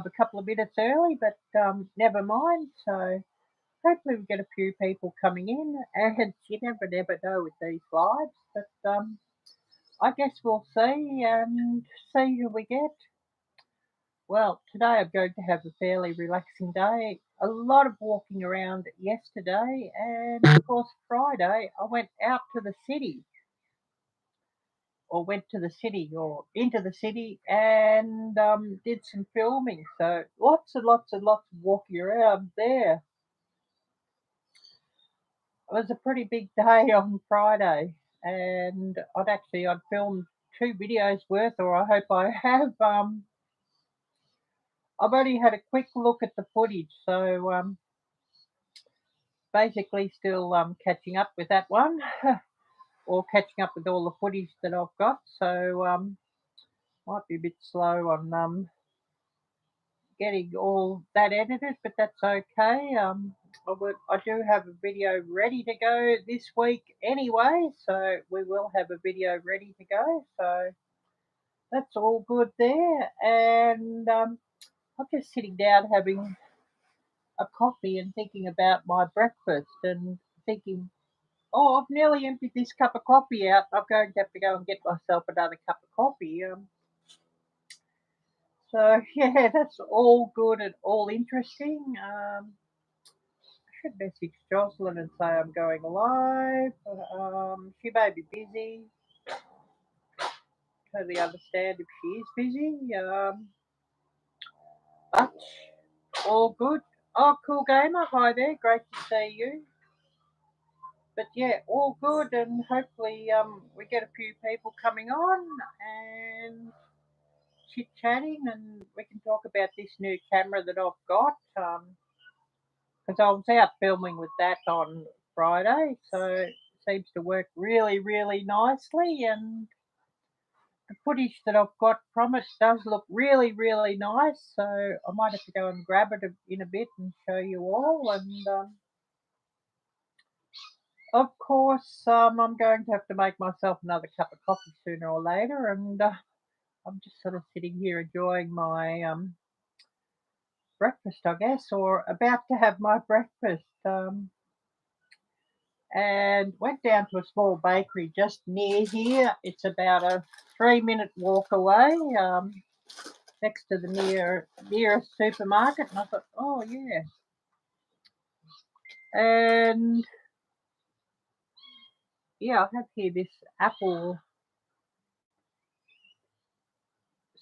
a couple of minutes early, but never mind. So hopefully we get a few people coming in, and you never know with these lives. But I guess we'll see and see who we get. Well, today I'm going to have a fairly relaxing day. A lot of walking around yesterday, and of course Friday I went out to the city, or went to the city, or into the city, and did some filming. So lots and lots and lots of walking around there. It was a pretty big day on Friday, and I'd filmed 2 videos worth, or I hope I have. I've only had a quick look at the footage, so basically still catching up with that one, or catching up with all the footage that I've got. So might be a bit slow on getting all that edited, but that's okay. I do have a video ready to go this week anyway, so we will have a video ready to go. So that's all good there. And I'm just sitting down having a coffee and thinking about my breakfast and thinking, oh, I've nearly emptied this cup of coffee out. I'm going to have to go and get myself another cup of coffee. So yeah, that's all good and all interesting. I should message Jocelyn and say I'm going live. She may be busy. Totally understand if she is busy. But all good. Oh, cool gamer. Hi there. Great to see you. But yeah, all good, and hopefully we get a few people coming on and chit chatting, and we can talk about this new camera that I've got. Because I was out filming with that on Friday, so it seems to work really, really nicely, and the footage that I've got from it does look really, really nice. So I might have to go and grab it in a bit and show you all. And of course, I'm going to have to make myself another cup of coffee sooner or later, and I'm just sort of sitting here enjoying my breakfast, I guess, or about to have my breakfast. And went down to a small bakery just near here. It's about a 3-minute walk away, next to the nearest supermarket. And I thought, oh yeah. And yeah, I have here this apple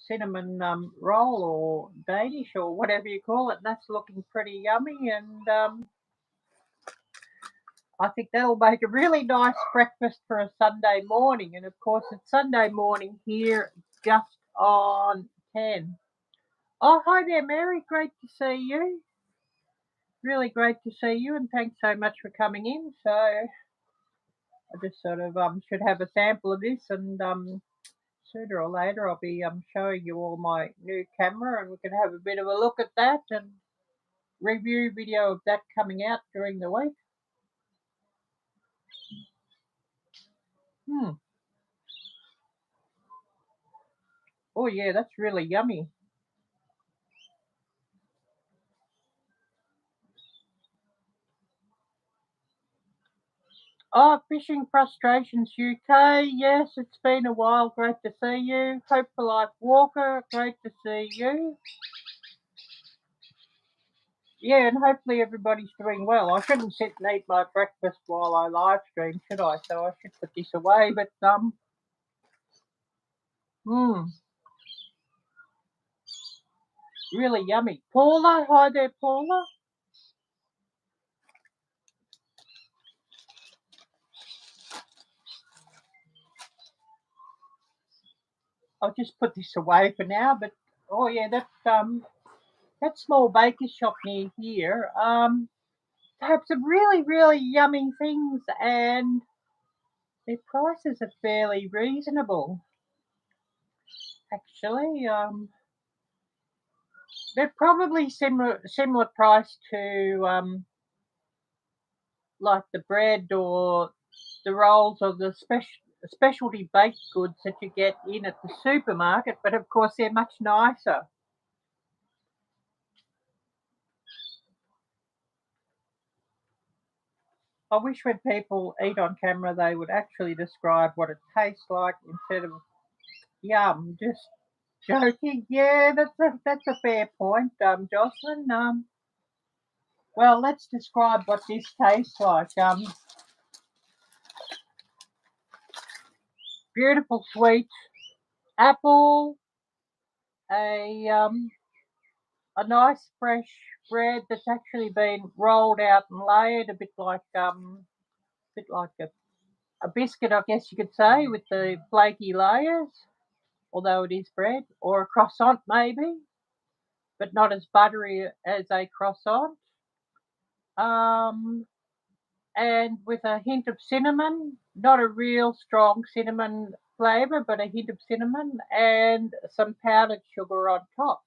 cinnamon roll, or Danish, or whatever you call it. And that's looking pretty yummy. And I think that'll make a really nice breakfast for a Sunday morning. And of course, it's Sunday morning here, just on 10. Oh, hi there, Mary. Great to see you. Really great to see you, and thanks so much for coming in. So I just sort of should have a sample of this, and sooner or later I'll be showing you all my new camera, and we can have a bit of a look at that and review video of that coming out during the week. Oh yeah, that's really yummy. Oh, Fishing Frustrations UK. Yes, it's been a while. Great to see you. Hope for Life Walker. Great to see you. Yeah, and hopefully everybody's doing well. I shouldn't sit and eat my breakfast while I live stream, should I? So I should put this away. But really yummy. Paula, hi there, Paula. I'll just put this away for now. But oh yeah, that small baker shop near here they have some really, really yummy things, and their prices are fairly reasonable. Actually, they're probably similar price to like the bread or the rolls or the specialty baked goods that you get in at the supermarket, but of course they're much nicer. I wish when people eat on camera they would actually describe what it tastes like instead of yum, just joking. Yeah, that's a fair point, Jocelyn. Well, let's describe what this tastes like. Beautiful sweet apple, a nice fresh bread that's actually been rolled out and layered, a bit like a biscuit, I guess you could say, with the flaky layers, although it is bread, or a croissant maybe, but not as buttery as a croissant. Um, and with a hint of cinnamon, not a real strong cinnamon flavour, but a hint of cinnamon and some powdered sugar on top.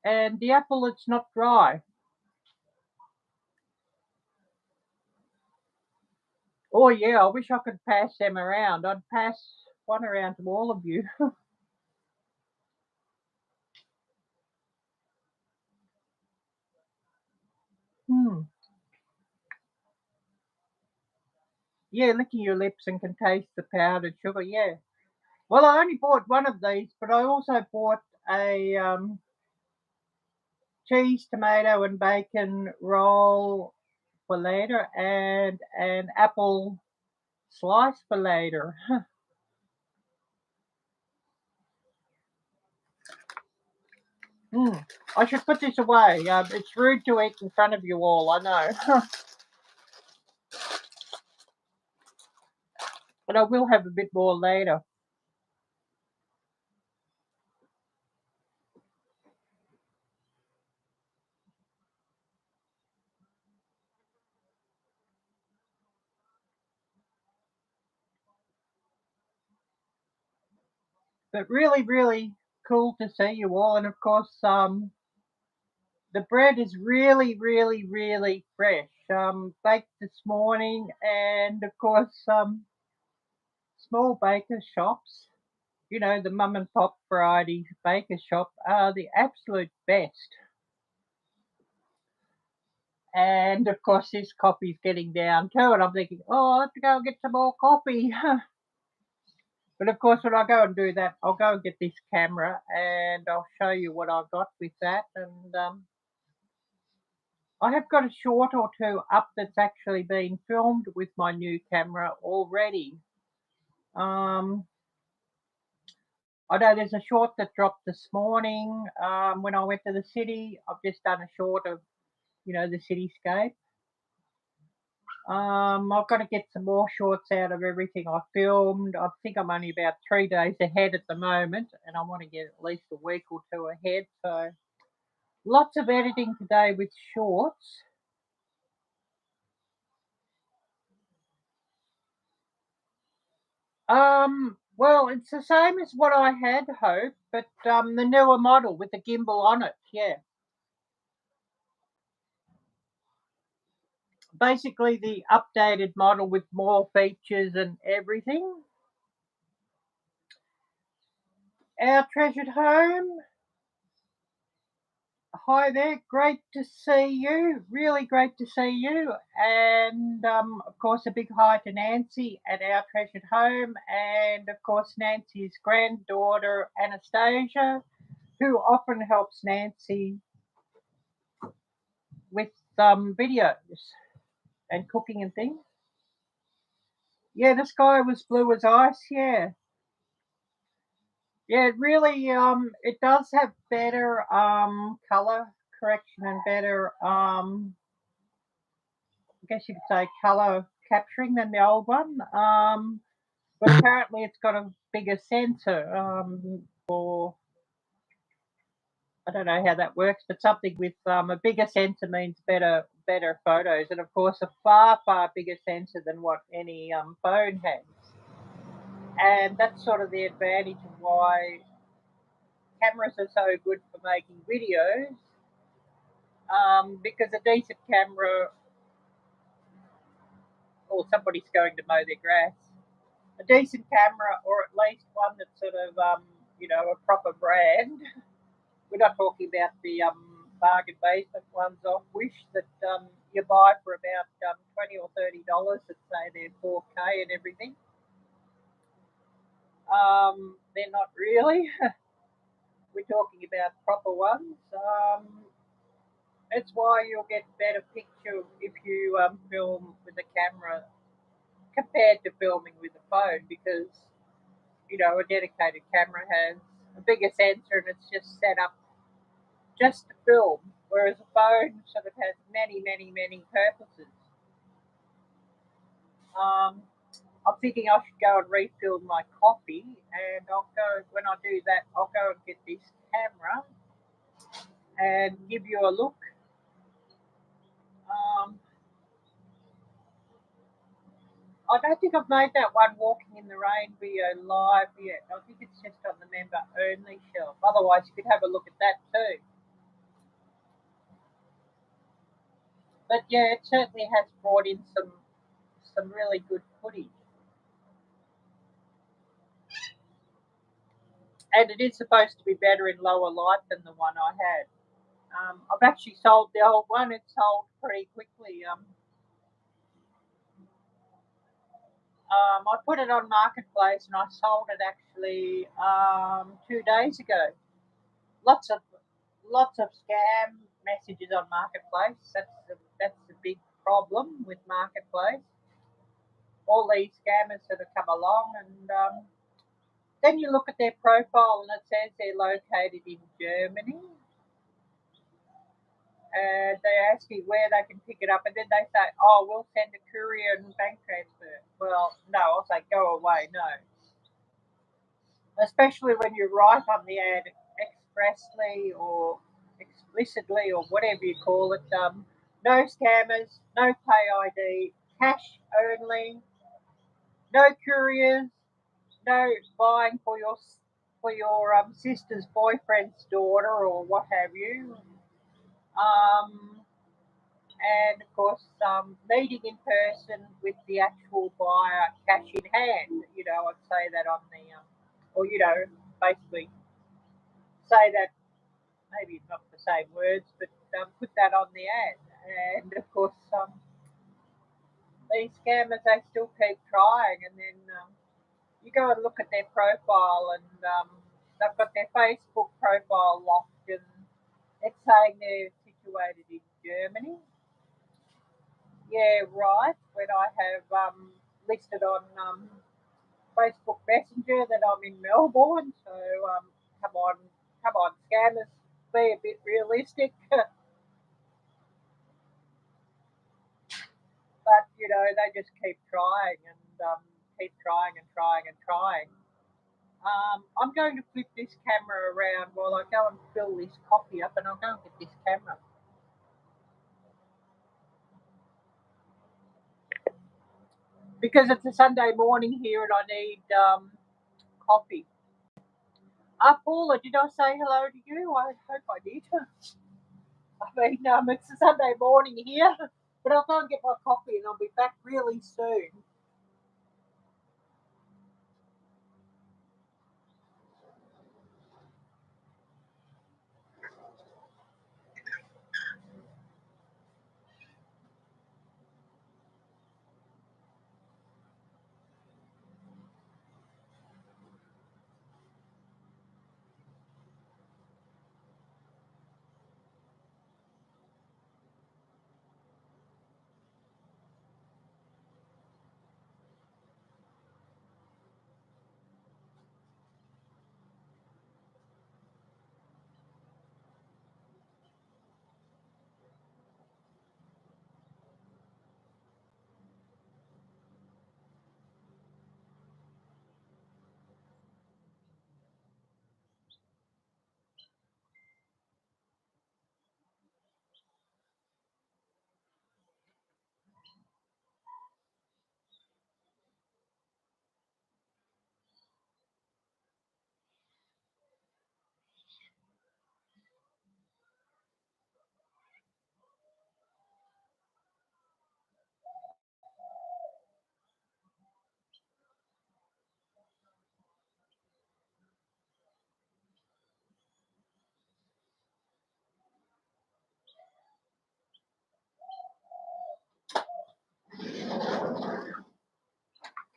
And the apple, it's not dry. Oh yeah, I wish I could pass them around. I'd pass one around to all of you. Hmm. Yeah, licking your lips and can taste the powdered sugar. Yeah. Well, I only bought one of these, but I also bought a cheese, tomato, and bacon roll for later, and an apple slice for later. Mm. I should put this away. It's rude to eat in front of you all, I know. But I will have a bit more later. But really, really cool to see you all. And of course, the bread is really, really, really fresh. Baked this morning, and of course, small baker shops, the mum and pop variety baker shop are the absolute best. And of course, this coffee's getting down too, and I'm thinking, oh, I'll have to go and get some more coffee. But of course, when I go and do that, I'll go and get this camera and I'll show you what I got with that. And I have got a short or two up that's actually been filmed with my new camera already. Um, I know there's a short that dropped this morning when I went to the city. I've just done a short of, the cityscape. I've got to get some more shorts out of everything I filmed. I think I'm only about 3 days ahead at the moment, and I want to get at least a week or two ahead. So lots of editing today with shorts. Well, it's the same as what I had hoped, but the newer model with the gimbal on it. Yeah, basically the updated model with more features and everything. Our treasured home. Hi there, great to see you. Really great to see you. And of course, a big hi to Nancy at our treasured home. And of course, Nancy's granddaughter, Anastasia, who often helps Nancy with videos and cooking and things. Yeah, the sky was blue as ice. Yeah. Yeah, it really it does have better color correction and better I guess you could say color capturing than the old one. But apparently it's got a bigger sensor. Or I don't know how that works, but something with a bigger sensor means better photos, and of course a far bigger sensor than what any phone has. And that's sort of the advantage of why cameras are so good for making videos. Because a decent camera, or somebody's going to mow their grass, a decent camera, or at least one that's sort of, a proper brand, We're not talking about the bargain basement ones off Wish that you buy for about $20 or $30 that say they're 4K and everything. They're not really. We're talking about proper ones. That's why you'll get better picture if you film with a camera compared to filming with a phone, because a dedicated camera has a bigger sensor and it's just set up just to film, whereas a phone sort of has many, many, many purposes. I'm thinking I should go and refill my coffee, and I'll go, when I do that, I'll go and get this camera and give you a look. Um, I don't think I've made that one walking in the rain video live yet. I think it's just on the member only shelf. Otherwise, you could have a look at that too. But yeah, it certainly has brought in some really good footage. And it is supposed to be better in lower light than the one I had. I've actually sold the old one. It sold pretty quickly. I put it on Marketplace and I sold it actually 2 days ago. Lots of scam messages on Marketplace. That's the big problem with Marketplace. All these scammers that have come along, and then you look at their profile and it says they're located in Germany. And they ask you where they can pick it up, and then they say, "Oh, we'll send a courier and bank transfer." Well, no, I'll say, "Go away, no." Especially when you write on the ad expressly or explicitly or whatever you call it, no scammers, no pay ID, cash only, no couriers, no buying for your sister's boyfriend's daughter or what have you. Um, and of course, meeting in person with the actual buyer, cash in hand. I'd say that on the, or basically say that, maybe not the same words, but put that on the ad. And of course, these scammers, they still keep trying, and then you go and look at their profile, and they've got their Facebook profile locked, and it's saying they're situated in Germany. Yeah, right. When I have listed on Facebook Messenger that I'm in Melbourne, so come on, scammers, be a bit realistic. But they just keep trying and keep trying and trying and trying. I'm going to flip this camera around while I go and fill this coffee up, and I'll go and get this camera. Because it's a Sunday morning here and I need coffee. Paula, did I say hello to you? I hope I did. I mean, it's a Sunday morning here, but I'll go and get my coffee and I'll be back really soon.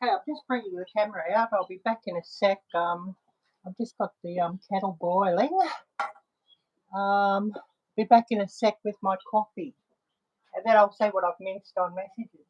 Okay, I'll just bring the camera out. I'll be back in a sec. I've just got the kettle boiling. Be back in a sec with my coffee, and then I'll say what I've missed on messages.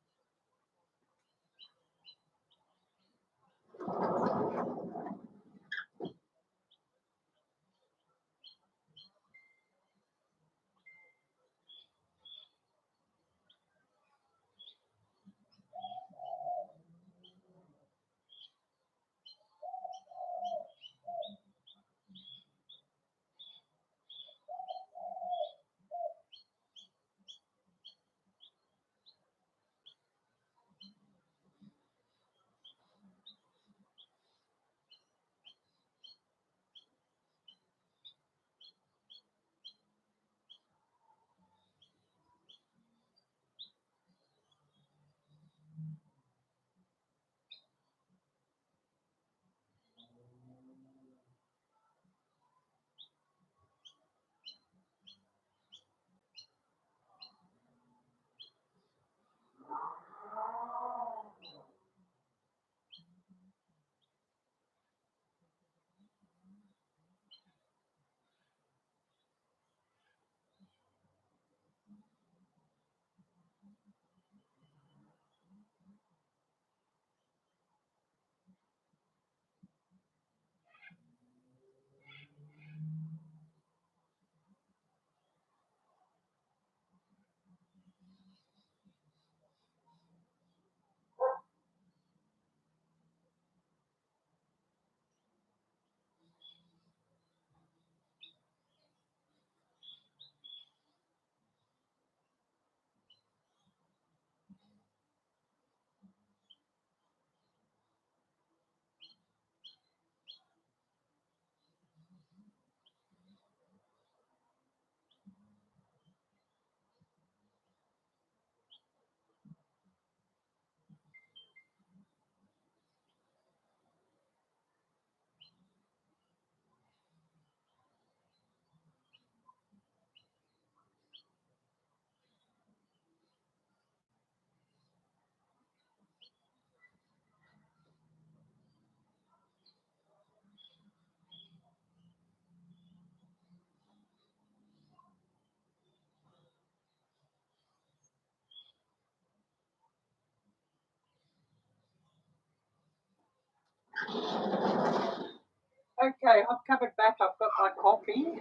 Okay, I've covered back. I've got my coffee.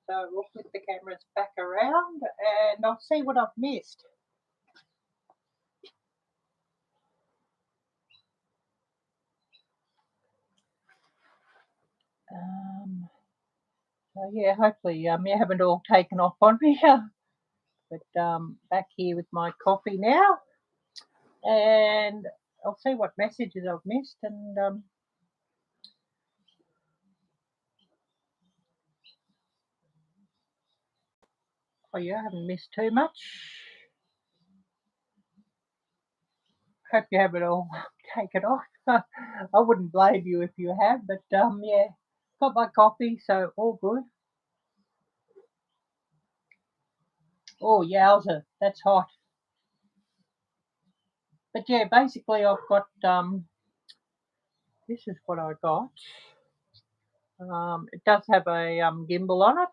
So we'll flip the cameras back around and I'll see what I've missed. So yeah, hopefully you haven't all taken off on me. But back here with my coffee now, and I'll see what messages I've missed. And oh yeah, I haven't missed too much. Hope you haven't all taken off. I wouldn't blame you if you have, but yeah, got my coffee, so all good. Oh yowza, that's hot. But yeah, basically I've got this is what I got. It does have a gimbal on it.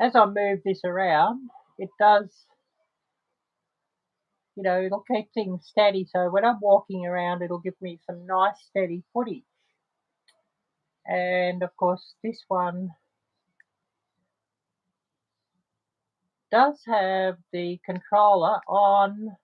As I move this around, it does, it'll keep things steady. So when I'm walking around, it'll give me some nice steady footage. And of course, this one does have the controller on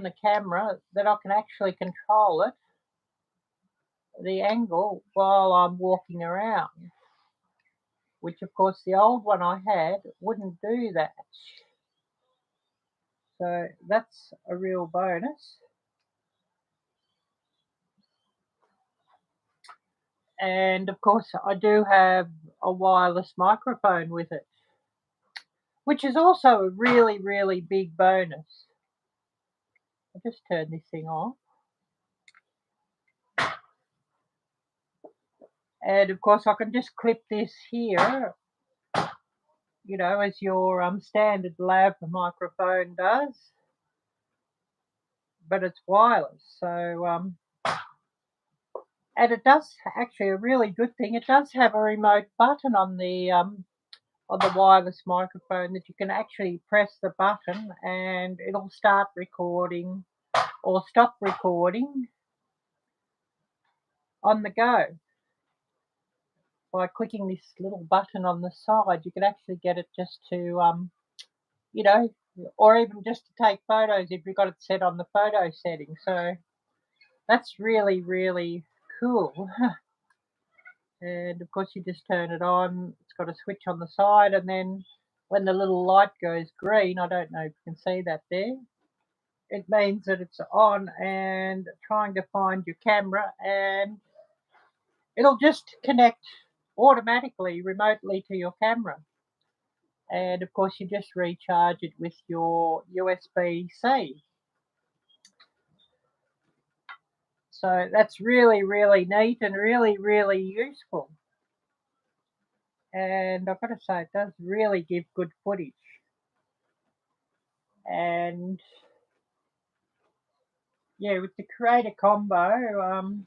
the camera that I can actually control it, the angle, while I'm walking around, which of course the old one I had wouldn't do that. So that's a real bonus. And of course, I do have a wireless microphone with it, which is also a really, really big bonus. I'll just turn this thing off. And of course, I can just clip this here, you know, as your standard lav microphone does, but it's wireless. So, and it does actually a really good thing. It does have a remote button on the wireless microphone that you can actually press the button and it'll start recording or stop recording on the go. By clicking this little button on the side, you can actually get it just to, you know, or even just to take photos if you've got it set on the photo setting. So that's really, really cool. And of course, you just turn it on. It's got a switch on the side, and then when the little light goes green, I don't know if you can see that there, it means that it's on and trying to find your camera, and it'll just connect automatically remotely to your camera. And of course, you just recharge it with your USB-C. So that's really, really neat and really, really useful. And I've got to say, it does really give good footage. And yeah, with the Creator Combo,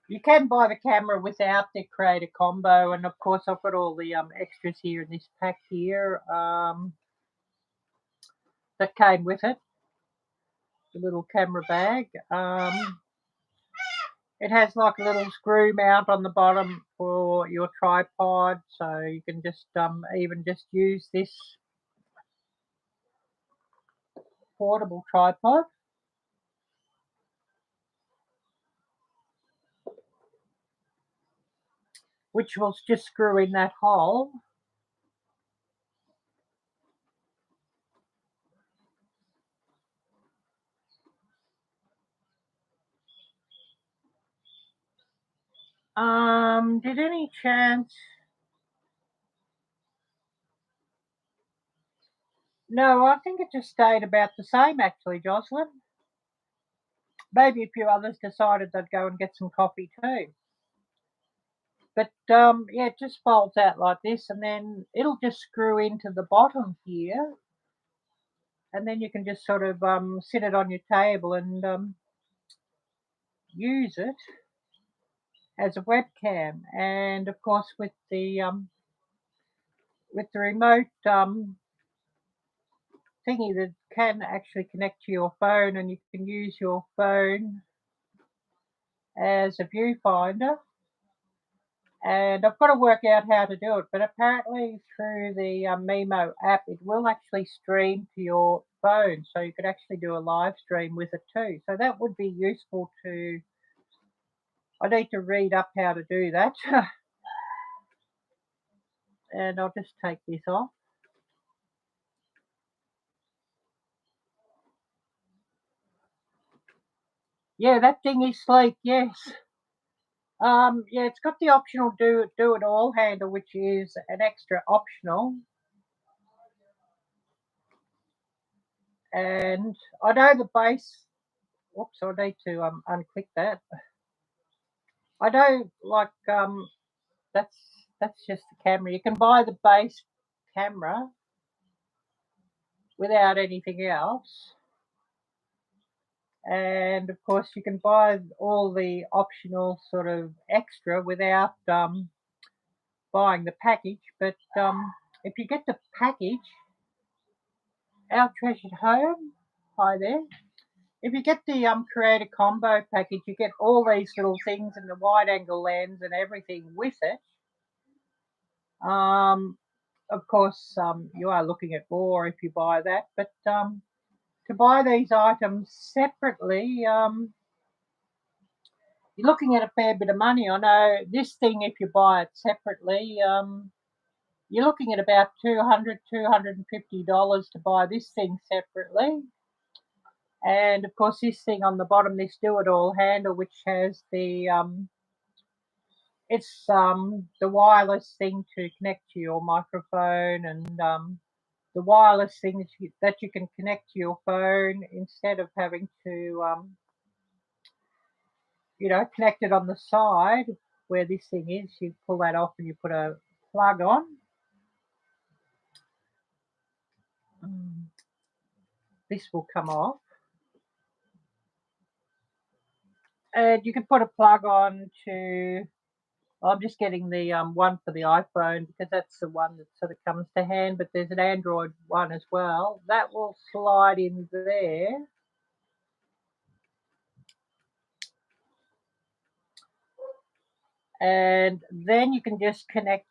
you can buy the camera without the Creator Combo. And of course, I've got all the extras here in this pack here that came with it. The little camera bag. It has like a little screw mount on the bottom for your tripod, so you can just even just use this portable tripod, which will just screw in that hole. Did any chance? No, I think it just stayed about the same actually, Jocelyn. Maybe a few others decided they'd go and get some coffee too. But yeah, it just folds out like this, and then it'll just screw into the bottom here, and then you can just sort of sit it on your table and use it as a webcam. And of course, with the remote thingy that can actually connect to your phone, and you can use your phone as a viewfinder. And I've got to work out how to do it, but apparently through the Mimo app, it will actually stream to your phone, so you could actually do a live stream with it too. So that would be useful to. I need to read up how to do that. And I'll just take this off. Yeah, that thing is sleek, yes. Yeah, it's got the optional do it all handle, which is an extra optional. And I know the base. Oops, I need to unclick that. I know, like that's just the camera. You can buy the base camera without anything else, and of course you can buy all the optional sort of extra without buying the package. But if you get the package, our treasured home, hi there. If you get the Creator Combo package, you get all these little things and the wide angle lens and everything with it. Of course, you are looking at more if you buy that, but to buy these items separately, you're looking at a fair bit of money. I know this thing, if you buy it separately, you're looking at about $200, $250 to buy this thing separately. And of course, this thing on the bottom, this do it all handle, which has the it's the wireless thing to connect to your microphone, and the wireless thing that you can connect to your phone instead of having to connect it on the side where this thing is. You pull that off and you put a plug on. This will come off. And you can put a plug on to, I'm just getting the one for the iPhone because that's the one that sort of comes to hand, but there's an Android one as well. That will slide in there. And then you can just connect,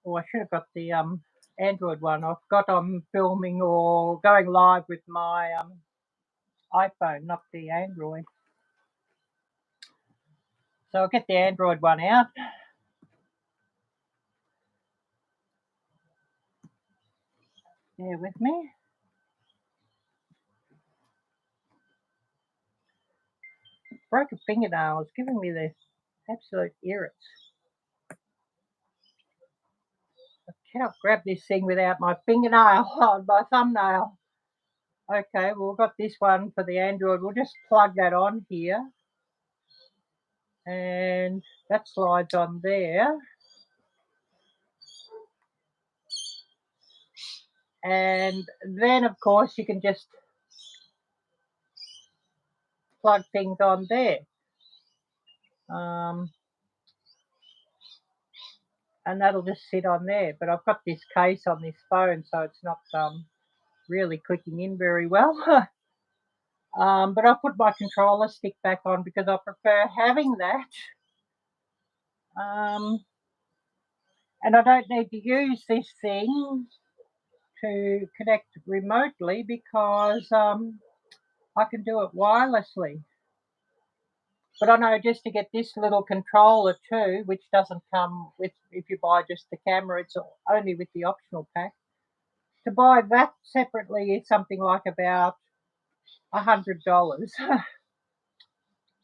oh, I should have got the Android one. I forgot I'm filming or going live with my iPhone, not the Android. So I'll get the Android one out. Bear with me. Broke a fingernail. It's giving me the absolute irrits. I cannot grab this thing without my fingernail on my thumbnail. Okay, well, we've got this one for the Android. We'll just plug that on here. And that slides on there. And then, of course, you can just plug things on there. And that'll just sit on there. But I've got this case on this phone, so it's not really clicking in very well. But I'll put my controller stick back on because I prefer having that. And I don't need to use this thing to connect remotely because I can do it wirelessly. But I know just to get this little controller too, which doesn't come with, if you buy just the camera, it's only with the optional pack. To buy that separately is something like about $100,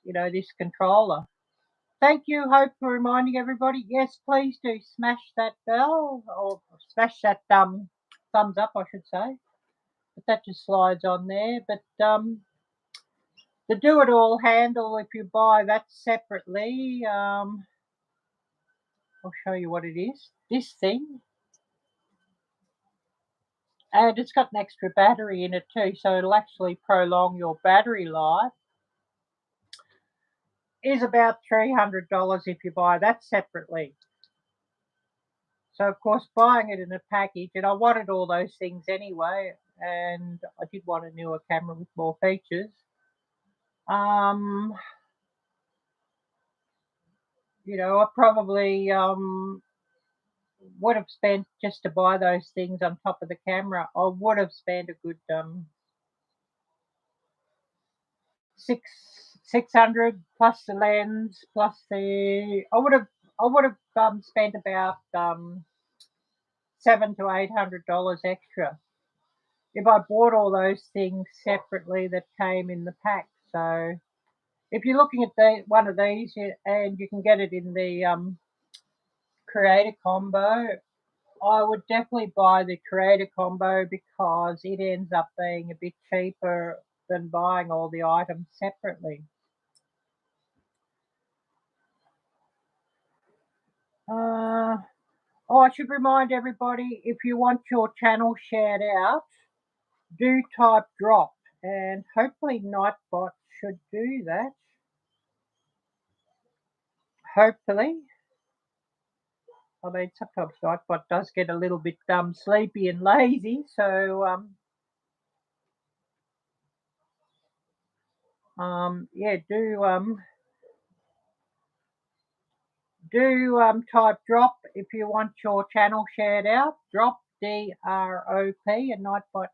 this controller. Thank you, Hope, for reminding everybody. Yes, please do smash that bell, or smash that thumbs up, I should say. But that just slides on there. But the do-it-all handle, if you buy that separately, I'll show you what it is. This thing. And it's got an extra battery in it too, so it'll actually prolong your battery life. Is about $300 if you buy that separately. So, of course, buying it in a package, and I wanted all those things anyway, and I did want a newer camera with more features. I probably would have spent, just to buy those things on top of the camera, I would have spent a good $600 plus the lens, plus I would have spent about $700 to $800 extra if I bought all those things separately that came in the pack. So if you're looking at one of these, and you can get it in the creator combo, I would definitely buy the creator combo because it ends up being a bit cheaper than buying all the items separately. I should remind everybody, if you want your channel shared out, do type drop, and hopefully Nightbot should do that. Hopefully. I mean, sometimes Nightbot does get a little bit sleepy and lazy, so yeah, do type drop if you want your channel shared out. Drop, D-R-O-P, and Nightbot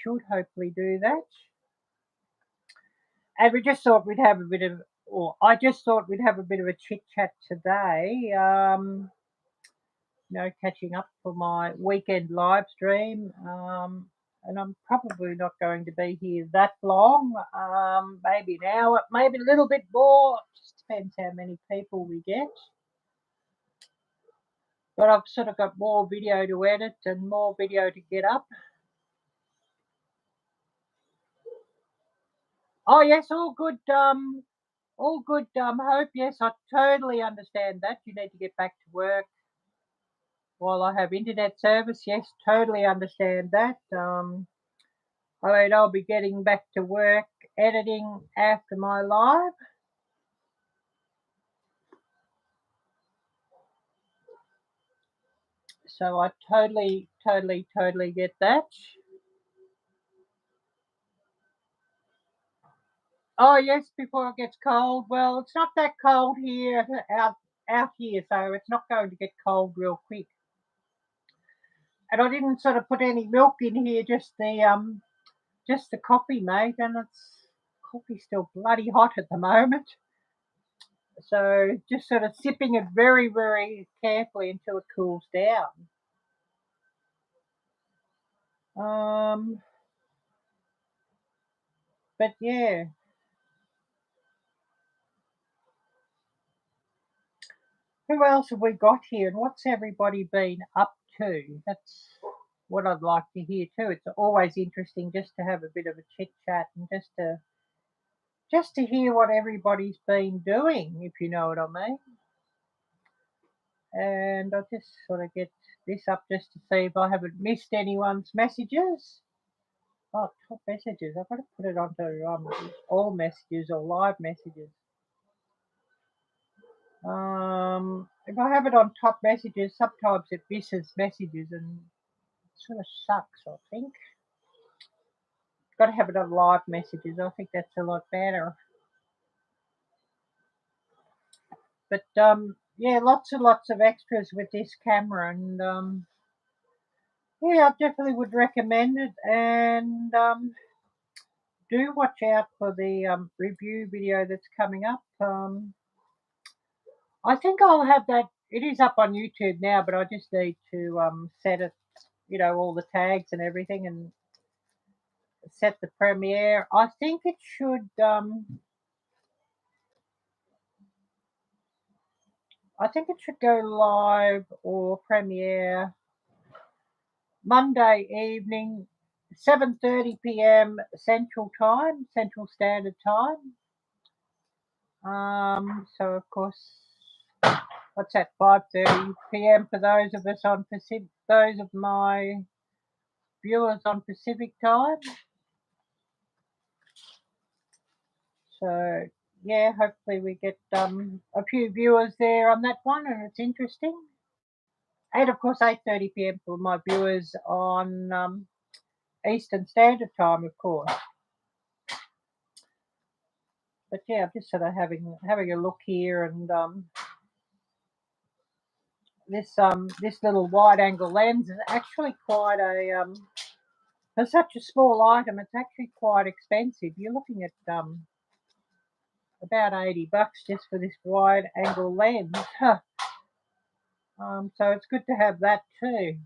should hopefully do that. And we just thought we'd have a bit of, or I just thought we'd have a bit of a chit chat today. Catching up for my weekend live stream. and I'm probably not going to be here that long. Maybe an hour, maybe a little bit more. Just depends how many people we get. But I've sort of got more video to edit and more video to get up. Oh yes, all good. All good. Hope. Yes, I totally understand that. You need to get back to work while I have internet service. Yes, totally understand that. I mean, I'll be getting back to work editing after my live. So I totally get that. Oh yes, before it gets cold. Well, it's not that cold here out here, so it's not going to get cold real quick. And I didn't sort of put any milk in here, just the coffee, mate, and coffee's still bloody hot at the moment. So just sort of sipping it very, very carefully until it cools down. But yeah. Who else have we got here, and what's everybody been up to? That's what I'd like to hear too. It's always interesting just to have a bit of a chit chat and just to hear what everybody's been doing, if you know what I mean. And I'll just sort of get this up just to see if I haven't missed anyone's messages. Oh, top messages. I've got to put it onto all messages or live messages. If I have it on top messages, sometimes it misses messages and it sort of sucks, I think. Got to have it on live messages. I think that's a lot better. But yeah, lots and lots of extras with this camera, and yeah, I definitely would recommend it. And do watch out for the review video that's coming up. I think I'll have that. It is up on YouTube now, but I just need to set it, all the tags and everything, and set the premiere. I think it should. I think it should go live or premiere Monday evening, 7:30 p.m. Central Time, Central Standard Time. So of course, what's that? 5:30 p.m. for those of us on Pacific. Those of my viewers on Pacific Time. So yeah, hopefully we get a few viewers there on that one, and it's interesting. And of course, 8:30 p.m. for my viewers on Eastern Standard Time, of course. But yeah, I'm just sort of having a look here, and this little wide angle lens is actually quite a for such a small item. It's actually quite expensive. You're looking at about $80 just for this wide angle lens. So it's good to have that too.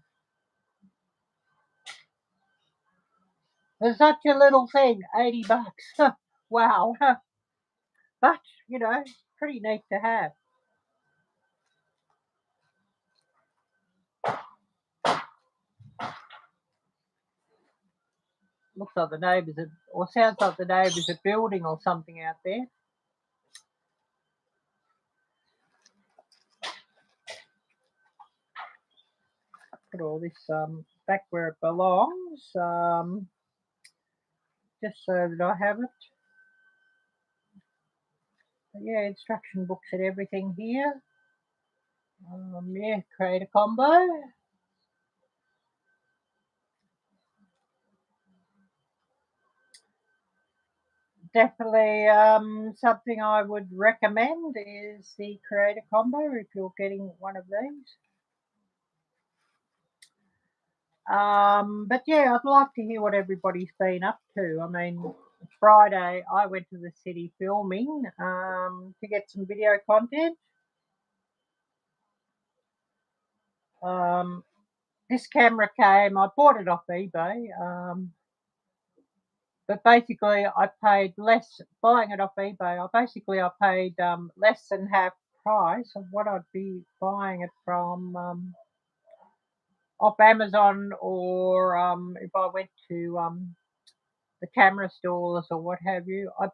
For such a little thing, $80. Wow. But pretty neat to have. Looks like the neighbours or sounds like the neighbours are building or something out there. Put all this back where it belongs, just so that I have it. But yeah, instruction books and everything here. Yeah, create a combo. Definitely something I would recommend is the creator combo if you're getting one of these. But yeah, I'd like to hear what everybody's been up to. I mean, Friday I went to the city filming to get some video content. this camera came, I bought it off eBay, but basically I paid less, buying it off eBay, I paid less than half price of what I'd be buying it from off Amazon, or if I went to the camera stores or what have you. I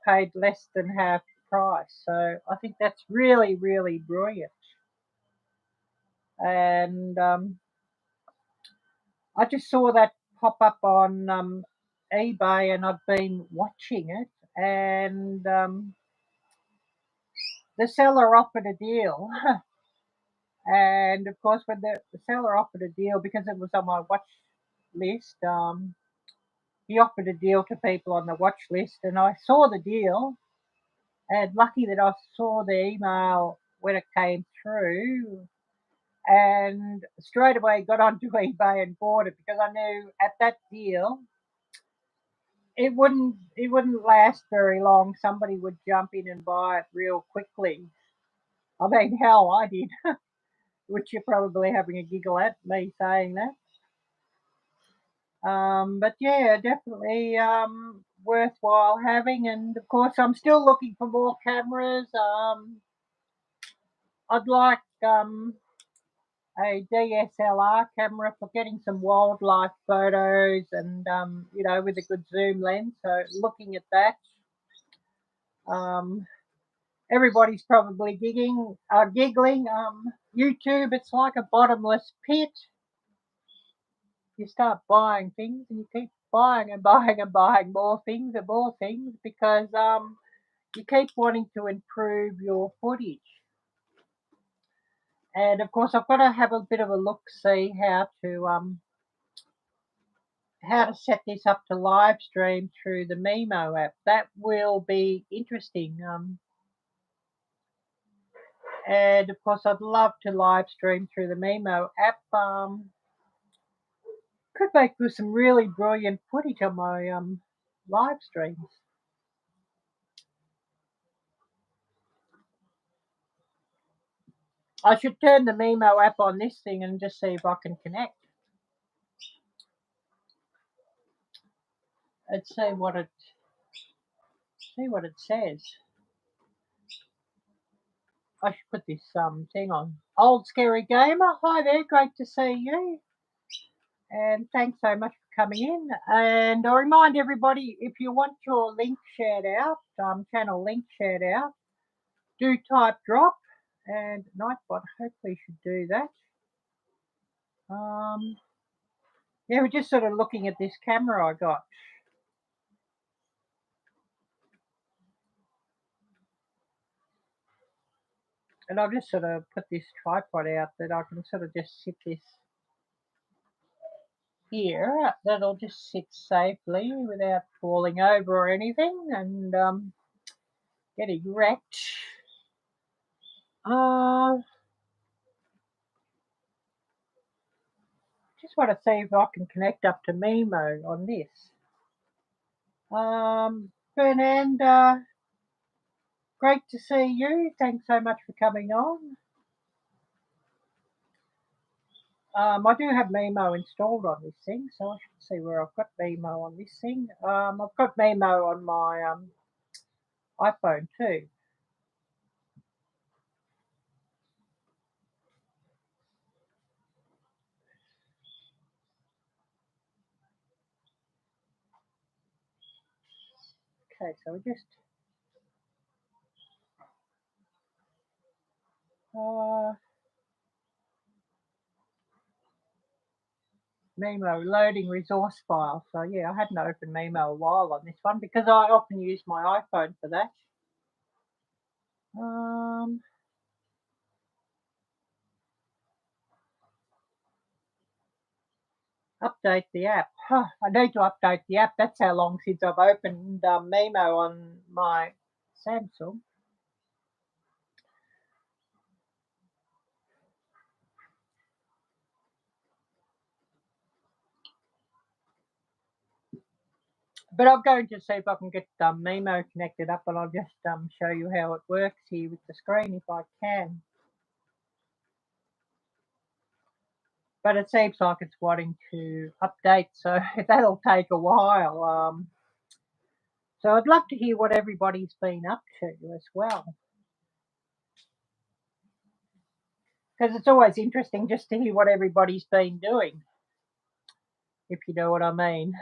paid less than half price, so I think that's really, really brilliant. And I just saw that pop up on eBay, and I've been watching it, and the seller offered a deal. And of course, when the seller offered a deal, because it was on my watch list, he offered a deal to people on the watch list, and I saw the deal, and lucky that I saw the email when it came through, and straight away got onto eBay and bought it, because I knew at that deal it wouldn't last very long. Somebody would jump in and buy it real quickly. I mean, hell, I did, which you're probably having a giggle at me saying that. But yeah, definitely worthwhile having. And of course, I'm still looking for more cameras. I'd like a DSLR camera for getting some wildlife photos, and you know, with a good zoom lens. So looking at that, everybody's probably giggling. YouTube, it's like a bottomless pit. You start buying things, and you keep buying and buying and buying more things and more things, because you keep wanting to improve your footage. And of course, I've got to have a bit of a look, see how to set this up to live stream through the Mimo app. That will be interesting. And of course, I'd love to live stream through the Mimo app. Could make for some really brilliant footage on my live streams. I should turn the Mimo app on this thing and just see if I can connect. And see what it says. I should put this thing on. Old Scary Gamer, hi there, great to see you. And thanks so much for coming in. And I remind everybody, if you want your link shared out, channel link shared out, do type drop, and Nightbot hopefully should do that. Yeah, we're just sort of looking at this camera I got. And I've just sort of put this tripod out that I can sort of just sit this here. That'll just sit safely without falling over or anything, and getting wrecked. Just want to see if I can connect up to Mimo on this. Fernanda, great to see you. Thanks so much for coming on. I do have Mimo installed on this thing, so I should see where I've got Mimo on this thing. I've got Mimo on my iPhone too. Okay, so we just Mimo loading resource file. So yeah, I hadn't opened Mimo a while on this one, because I often use my iPhone for that. Update the app. I need to update the app. That's how long since I've opened Mimo on my Samsung. But I'm going to see if I can get Mimo connected up, and I'll just show you how it works here with the screen if I can. but it seems like it's wanting to update, so that'll take a while. So I'd love to hear what everybody's been up to as well, because it's always interesting just to hear what everybody's been doing, if you know what I mean.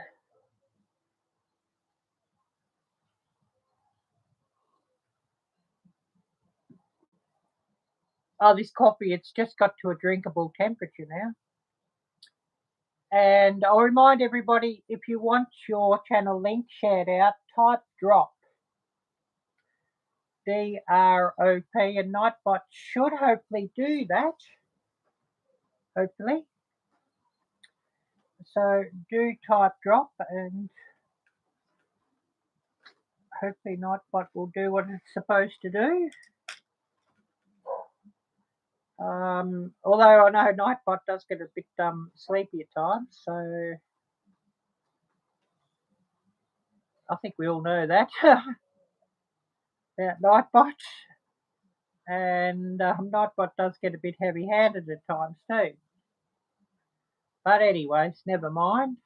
Oh, this coffee, it's just got to a drinkable temperature now. And I'll remind everybody, if you want your channel link shared out, type drop, DROP, and Nightbot should hopefully do that. Hopefully. So do type drop, and hopefully Nightbot will do what it's supposed to do. Although I know Nightbot does get a bit sleepy at times, so I think we all know that about Nightbot. And Nightbot does get a bit heavy-handed at times too. But anyways, never mind.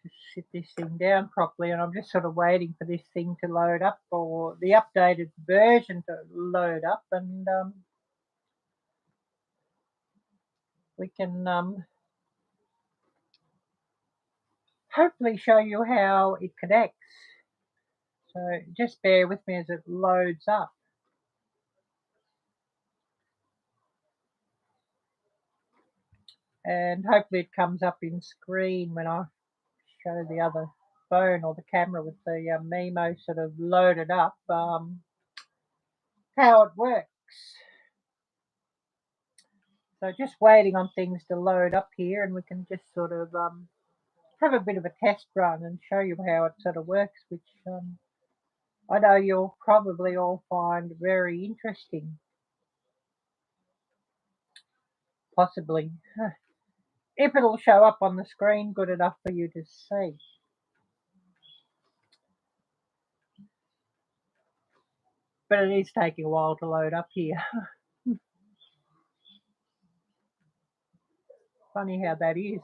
Just sit this thing down properly, and I'm just sort of waiting for this thing to load up, or the updated version to load up, and we can hopefully show you how it connects. So just bear with me as it loads up. And hopefully it comes up in screen when I show the other phone or the camera with the Mimo sort of loaded up, how it works. So just waiting on things to load up here, and we can just sort of have a bit of a test run and show you how it sort of works, which I know you'll probably all find very interesting. Possibly. If it'll show up on the screen good enough for you to see. But it is taking a while to load up here. Funny how that is.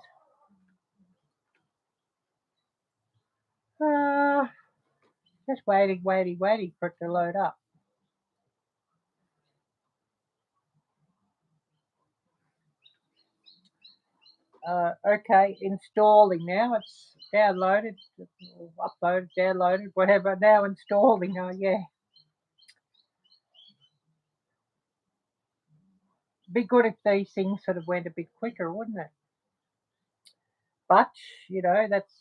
Just waiting for it to load up. Okay, installing now. It's downloaded, uploaded, downloaded, whatever. Now installing. Oh, yeah. Be good if these things sort of went a bit quicker, wouldn't it? But, you know, that's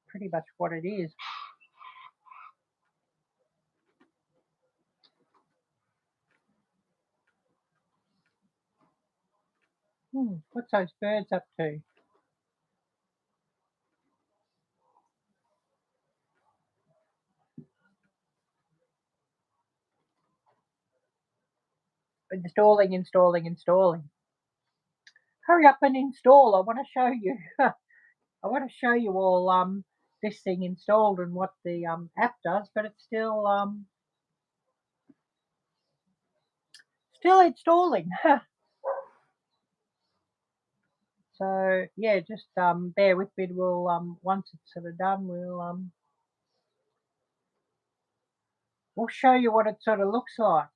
pretty much what it is. What's those birds up to? Installing, installing, installing. Hurry up and install. I want to show you. I want to show you all this thing installed and what the app does, but it's still installing. So yeah, just bear with me. We'll once it's sort of done, we'll show you what it sort of looks like.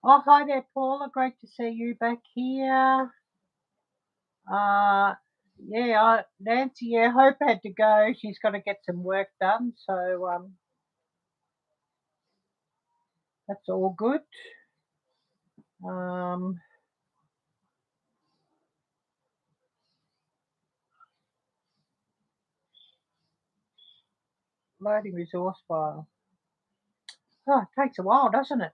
Oh, hi there, Paula. Great to see you back here. Yeah, Nancy. Yeah, Hope had to go. She's got to get some work done. So that's all good. Loading resource file. Oh, it takes a while, doesn't it?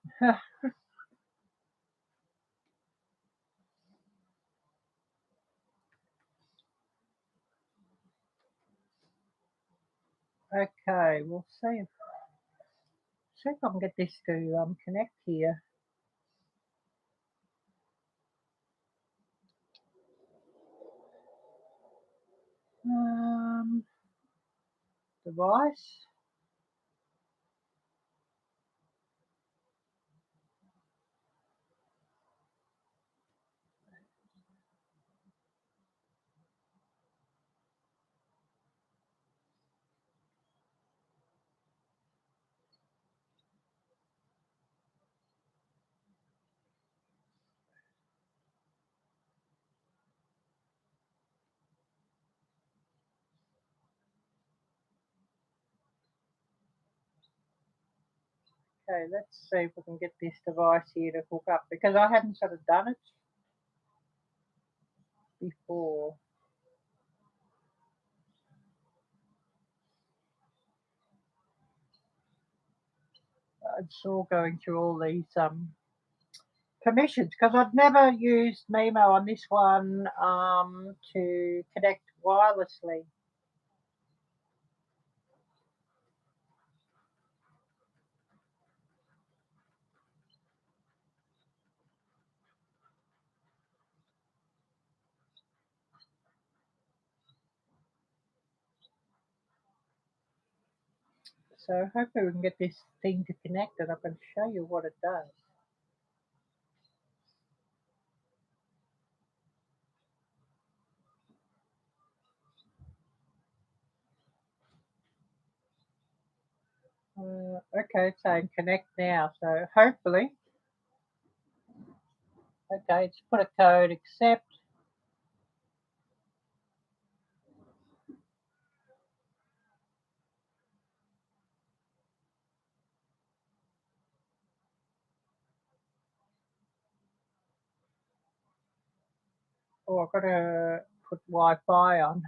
Okay, we'll see if I can get this to connect here. Device. Okay, let's see if we can get this device here to hook up, because I hadn't sort of done it before. It's all going through all these permissions, because I've never used Mimo on this one to connect wirelessly. So hopefully we can get this thing to connect and I can show you what it does. Okay, it's saying connect now. So hopefully, okay, it's put a code, accept. Oh, I've got to put Wi-Fi on.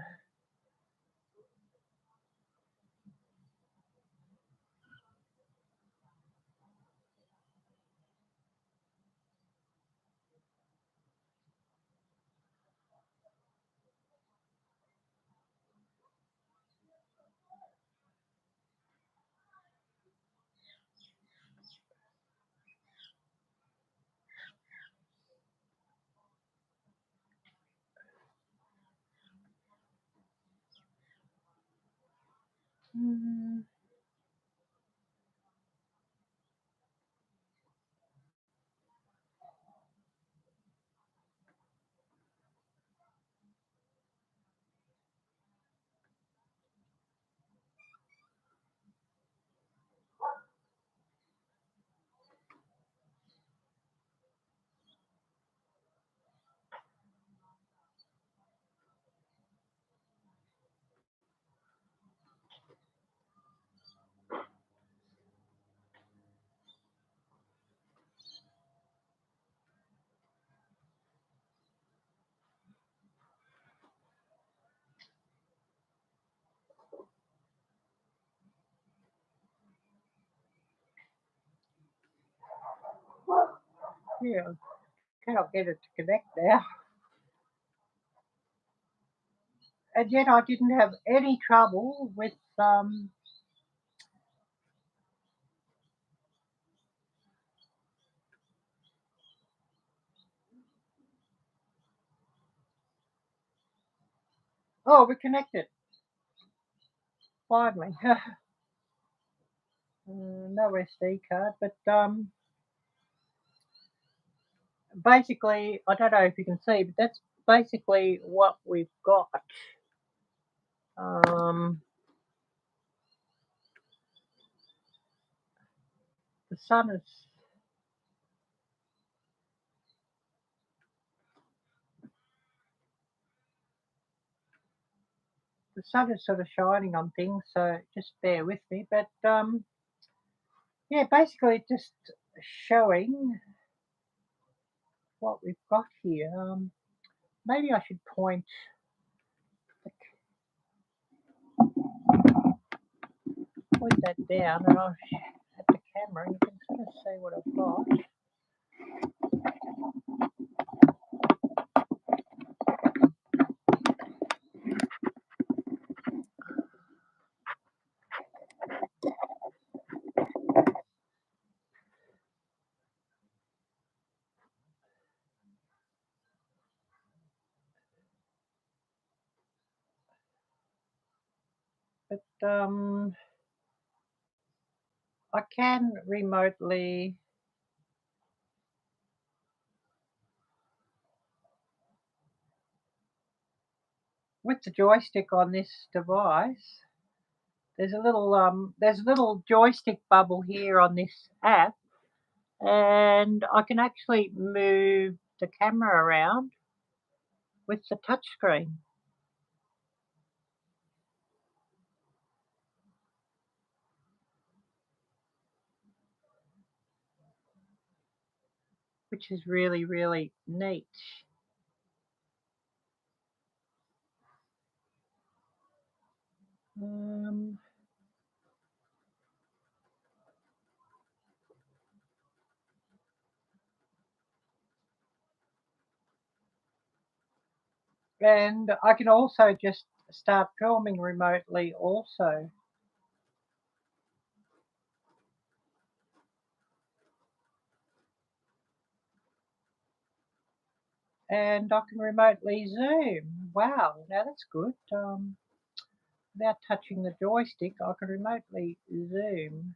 Mm, yeah, cannot get it to connect now. And yet I didn't have any trouble with oh, we connected finally. No SD card, but basically, I don't know if you can see, but that's basically what we've got. Um, the sun is sort of shining on things, so just bear with me. But yeah, basically just showing what we've got here. Maybe I should point that down and I'll at the camera, and you can sort of see what I've got. But I can remotely with the joystick on this device. There's a little joystick bubble here on this app, and I can actually move the camera around with the touch screen. which is really, really neat. And I can also just start filming remotely also. And I can remotely zoom. Wow, now that's good. Without touching the joystick, I can remotely zoom.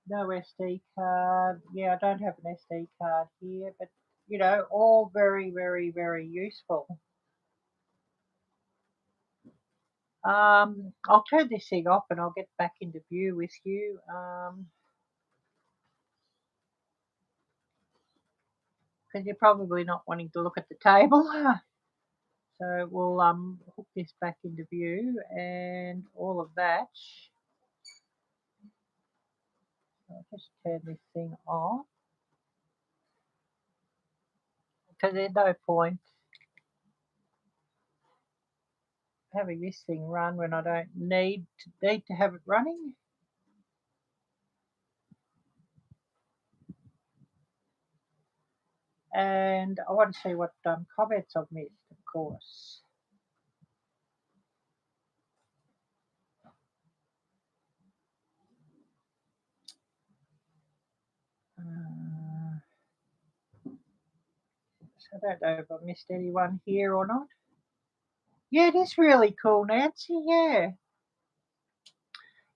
No SD card. Yeah, I don't have an SD card here, but you know, all very, very, very useful. I'll turn this thing off and I'll get back into view with you. Because you're probably not wanting to look at the table. So we'll hook this back into view and all of that. I'll just turn this thing off. Because there's no point having this thing run when I don't need to have it running. And I want to see what comments I've missed, of course. So I don't know if I missed anyone here or not. Yeah, it is really cool, Nancy. Yeah.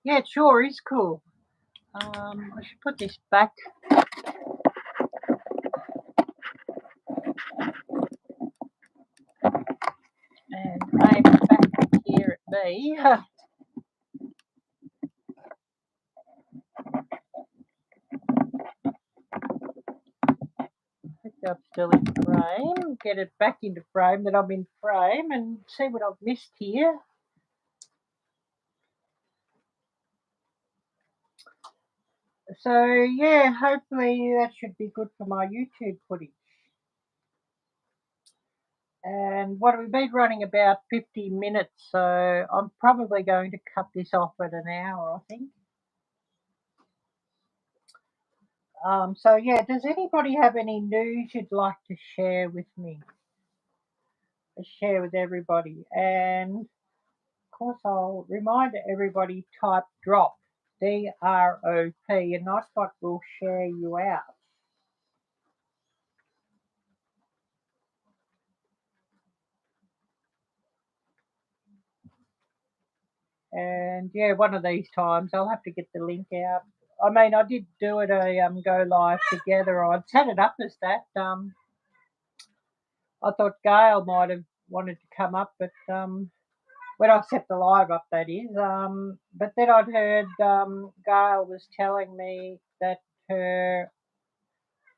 Yeah, it sure is cool. I should put this back. And aim it back here at me. I'm still in frame. Get it back into frame that I'm in frame and see what I've missed here. So yeah, hopefully that should be good for my YouTube footage. And what we've been running about 50 minutes, so I'm probably going to cut this off at an hour, I think. So yeah, does anybody have any news you'd like to share with me? Share with everybody. And of course, I'll remind everybody type drop, D-R-O-P, and that's what will share you out. And yeah, one of these times I'll have to get the link out. I mean, I did do it a go live together. I'd set it up as that. I thought Gail might have wanted to come up, but when I set the live up, that is. But then I'd heard Gail was telling me that her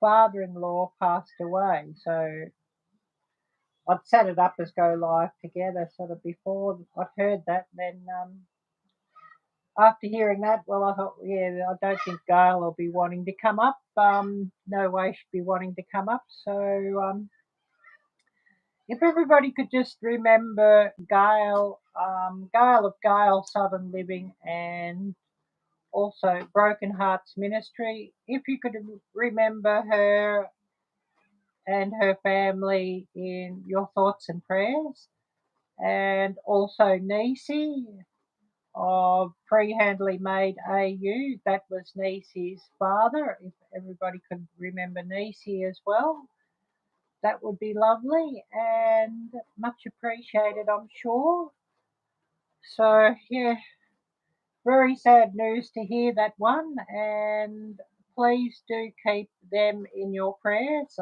father-in-law passed away, so I'd set it up as go live together. Sort of before I'd heard that, then after hearing that, well, I thought, yeah, I don't think Gail will be wanting to come up. No way she'd be wanting to come up. So if everybody could just remember Gail, Gail of Gail Southern Living, and also Broken Hearts Ministry, if you could remember her and her family in your thoughts and prayers, and also Nisi of Freehandly Made AU, that was Nisi's father. If everybody could remember Nisi as well, that would be lovely and much appreciated, I'm sure. So, yeah, very sad news to hear that one, and please do keep them in your prayers.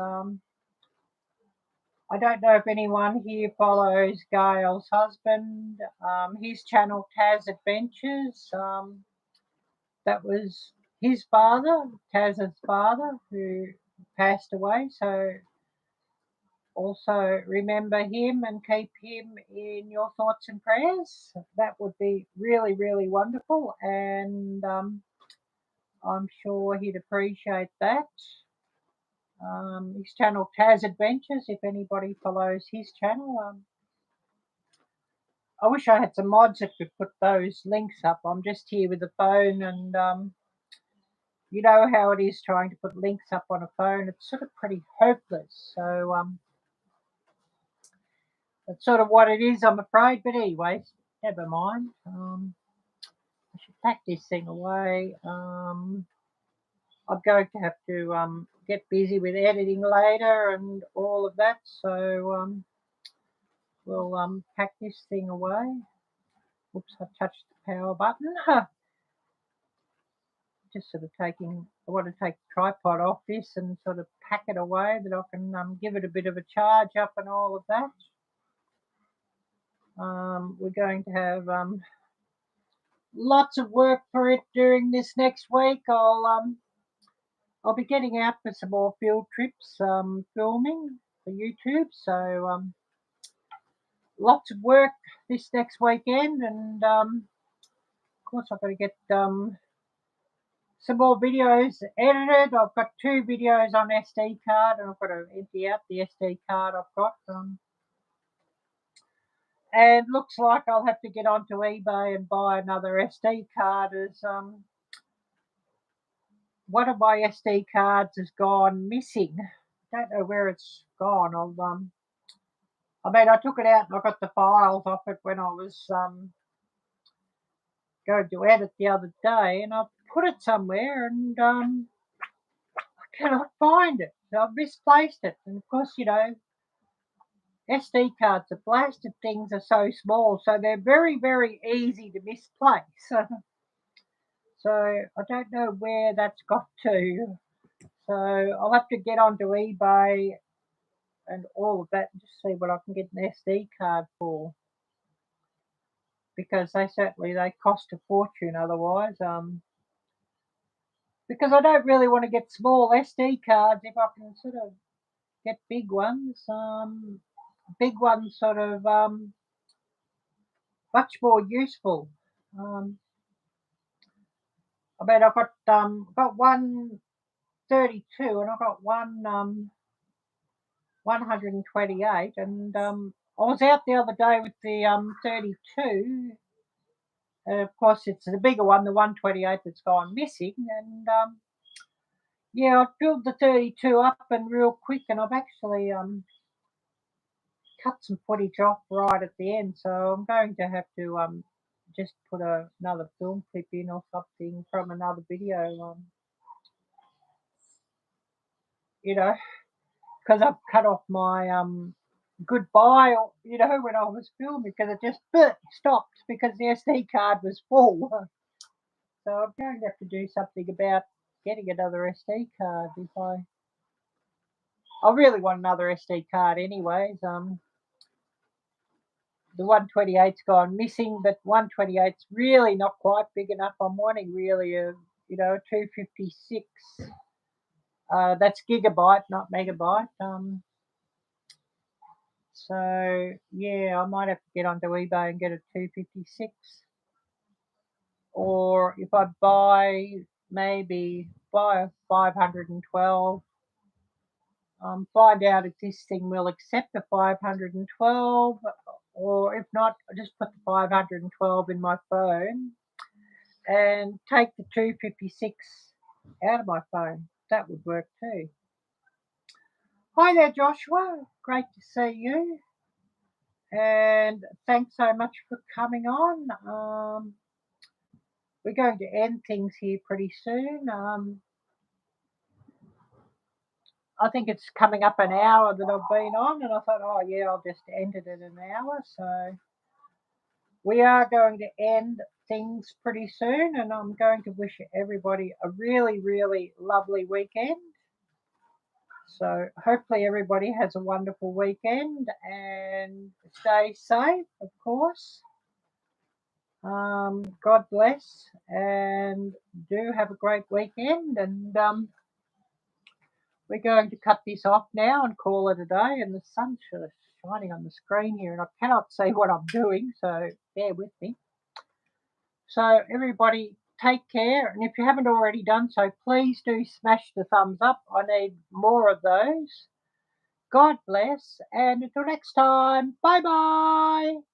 I don't know if anyone here follows Gail's husband. His channel, Taz Adventures, that was his father, Taz's father, who passed away. So also remember him and keep him in your thoughts and prayers. That would be really, really wonderful, and I'm sure he'd appreciate that. His channel, Taz Adventures, if anybody follows his channel. I wish I had some mods that could put those links up. I'm just here with the phone, and you know how it is trying to put links up on a phone. It's sort of pretty hopeless. So that's sort of what it is, I'm afraid. But anyways, never mind. I should pack this thing away. I'm going to have to get busy with editing later and all of that. So we'll pack this thing away. Oops, I touched the power button. Just sort of I want to take the tripod off this and sort of pack it away that I can give it a bit of a charge up and all of that. We're going to have lots of work for it during this next week. I'll be getting out for some more field trips, filming for YouTube. So lots of work this next weekend, and of course I've got to get some more videos edited. I've got 2 videos on SD card, and I've got to empty out the SD card I've got. And looks like I'll have to get onto eBay and buy another SD card, as one of my SD cards has gone missing. Don't know where it's gone. I took it out and I got the files off it when I was going to edit the other day, and I put it somewhere, and I cannot find it. So I've misplaced it, and of course, you know, SD cards, the blasted things are so small, so they're very, very easy to misplace. So I don't know where that's got to. So I'll have to get onto eBay and all of that and just see what I can get an SD card for, because they cost a fortune otherwise. Because I don't really want to get small SD cards if I can sort of get big ones. Big ones sort of much more useful. I've got one 32 and I've got one 128, and I was out the other day with the 32. And of course, it's the bigger one, the 128, that's gone missing. And yeah, I filled the 32 up and real quick, and I've actually cut some footage off right at the end. So I'm going to have to just put another film clip in or something from another video. You know, because I've cut off my goodbye, you know, when I was filming, because it just stopped because the SD card was full. So I'm going to have to do something about getting another SD card if I really want another SD card anyways. The 128's gone missing, but 128's really not quite big enough. I'm wanting really a 256. That's gigabyte, not megabyte. So yeah, I might have to get onto eBay and get a 256. Or if I buy a 512, find out if this thing will accept the 512, or if not, I just put the 512 in my phone and take the 256 out of my phone. That would work too. Hi there, Joshua. Great to see you. And thanks so much for coming on. We're going to end things here pretty soon. I think it's coming up an hour that I've been on, and I thought, oh yeah, I'll just end it at an hour. So we are going to end things pretty soon, and I'm going to wish everybody a really, really lovely weekend. So hopefully everybody has a wonderful weekend and stay safe, of course. God bless, and do have a great weekend, and we're going to cut this off now and call it a day. And the sun's just shining on the screen here, and I cannot see what I'm doing, so bear with me. So everybody, take care, and if you haven't already done so, please do smash the thumbs up. I need more of those. God bless, and until next time, bye bye.